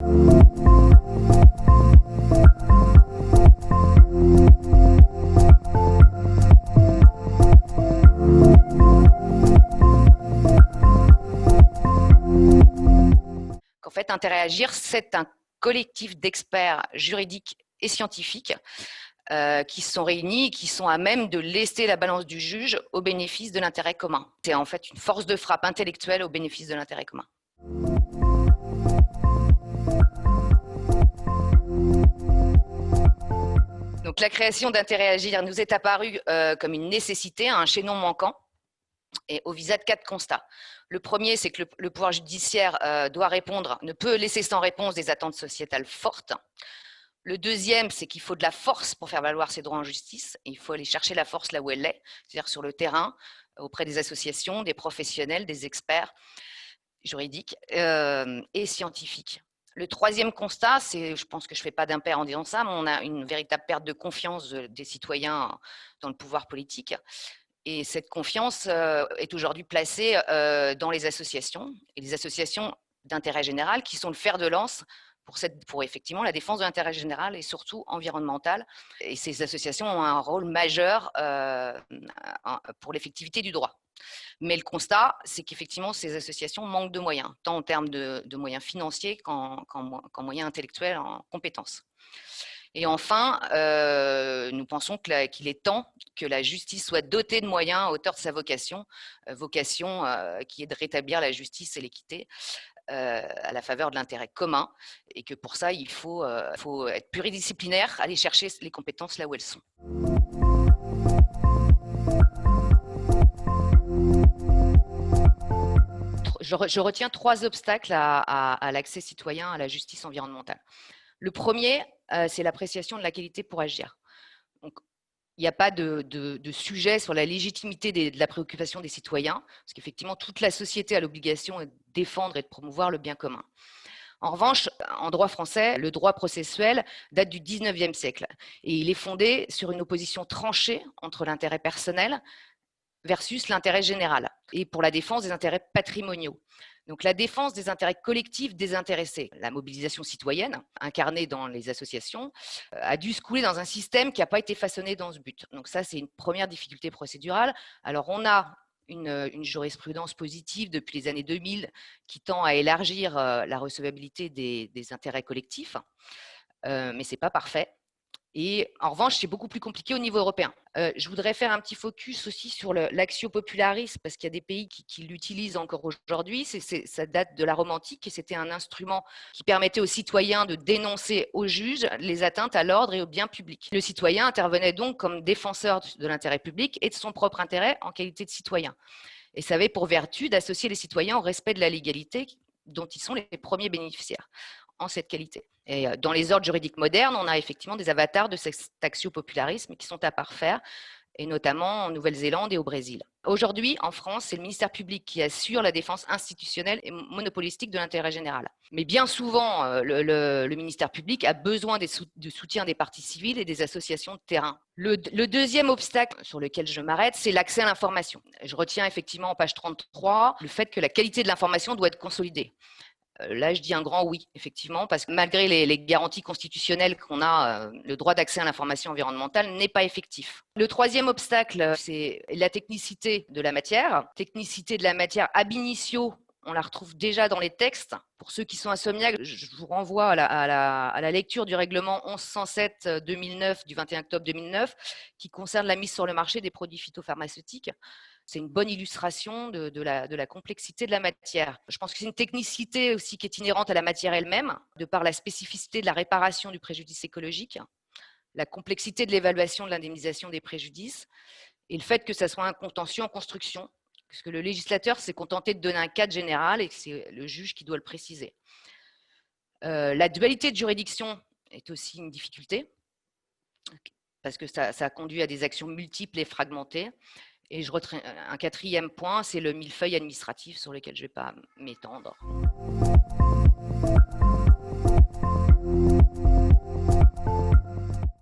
En fait, Intérêt à Agir, c'est un collectif d'experts juridiques et scientifiques qui se sont réunis et qui sont à même de lester la balance du juge au bénéfice de l'intérêt commun. C'est en fait une force de frappe intellectuelle au bénéfice de l'intérêt commun. Donc la création d'Intérêt à Agir nous est apparue comme une nécessité, un chaînon manquant, et au visa de 4 constats. Le premier, c'est que le pouvoir judiciaire doit répondre, ne peut laisser sans réponse des attentes sociétales fortes. Le deuxième, c'est qu'il faut de la force pour faire valoir ses droits en justice. Et il faut aller chercher la force là où elle est, c'est-à-dire sur le terrain, auprès des associations, des professionnels, des experts juridiques et scientifiques. Le troisième constat, c'est, je pense que je ne fais pas d'impair en disant ça, mais on a une véritable perte de confiance des citoyens dans le pouvoir politique. Et cette confiance est aujourd'hui placée dans les associations, et les associations d'intérêt général qui sont le fer de lance pour effectivement la défense de l'intérêt général et surtout environnemental. Et ces associations ont un rôle majeur pour l'effectivité du droit. Mais le constat, c'est qu'effectivement, ces associations manquent de moyens, tant en termes de moyens financiers qu'en moyens intellectuels, en compétences. Et enfin, nous pensons qu'il est temps que la justice soit dotée de moyens à hauteur de sa vocation, qui est de rétablir la justice et l'équité à la faveur de l'intérêt commun, et que pour ça, il faut être pluridisciplinaire, aller chercher les compétences là où elles sont. Je retiens 3 obstacles à l'accès citoyen à la justice environnementale. Le premier, c'est l'appréciation de la qualité pour agir. Donc, il n'y a pas de sujet sur la légitimité de la préoccupation des citoyens, parce qu'effectivement, toute la société a l'obligation de défendre et de promouvoir le bien commun. En revanche, en droit français, le droit processuel date du 19e siècle et il est fondé sur une opposition tranchée entre l'intérêt personnel versus l'intérêt général et pour la défense des intérêts patrimoniaux. Donc la défense des intérêts collectifs désintéressés, la mobilisation citoyenne incarnée dans les associations, a dû se couler dans un système qui n'a pas été façonné dans ce but. Donc ça, c'est une première difficulté procédurale. Alors on a une jurisprudence positive depuis les années 2000 qui tend à élargir la recevabilité des intérêts collectifs, mais ce n'est pas parfait. Et en revanche, c'est beaucoup plus compliqué au niveau européen. Je voudrais faire un petit focus aussi sur l'actio popularis, parce qu'il y a des pays qui l'utilisent encore aujourd'hui. Ça date de la Rome antique et c'était un instrument qui permettait aux citoyens de dénoncer aux juges les atteintes à l'ordre et au bien public. Le citoyen intervenait donc comme défenseur de l'intérêt public et de son propre intérêt en qualité de citoyen. Et ça avait pour vertu d'associer les citoyens au respect de la légalité dont ils sont les premiers bénéficiaires en cette qualité. Et dans les ordres juridiques modernes, on a effectivement des avatars de cet axio-popularisme qui sont à parfaire, et notamment en Nouvelle-Zélande et au Brésil. Aujourd'hui, en France, c'est le ministère public qui assure la défense institutionnelle et monopolistique de l'intérêt général. Mais bien souvent, le ministère public a besoin de soutien des parties civiles et des associations de terrain. Le deuxième obstacle sur lequel je m'arrête, c'est l'accès à l'information. Je retiens effectivement en page 33 le fait que la qualité de l'information doit être consolidée. Là, je dis un grand oui, effectivement, parce que malgré les garanties constitutionnelles qu'on a, le droit d'accès à l'information environnementale n'est pas effectif. Le troisième obstacle, c'est la technicité de la matière. Technicité de la matière ab initio, on la retrouve déjà dans les textes. Pour ceux qui sont insomniaques, je vous renvoie à la lecture du règlement 1107-2009 du 21 octobre 2009 qui concerne la mise sur le marché des produits phytopharmaceutiques. C'est une bonne illustration de la complexité de la matière. Je pense que c'est une technicité aussi qui est inhérente à la matière elle-même, de par la spécificité de la réparation du préjudice écologique, la complexité de l'évaluation de l'indemnisation des préjudices et le fait que ça soit un contentieux en construction, parce que le législateur s'est contenté de donner un cadre général et que c'est le juge qui doit le préciser. La dualité de juridiction est aussi une difficulté, parce que ça conduit à des actions multiples et fragmentées. Et je retiens un quatrième point, c'est le millefeuille administratif sur lequel je ne vais pas m'étendre.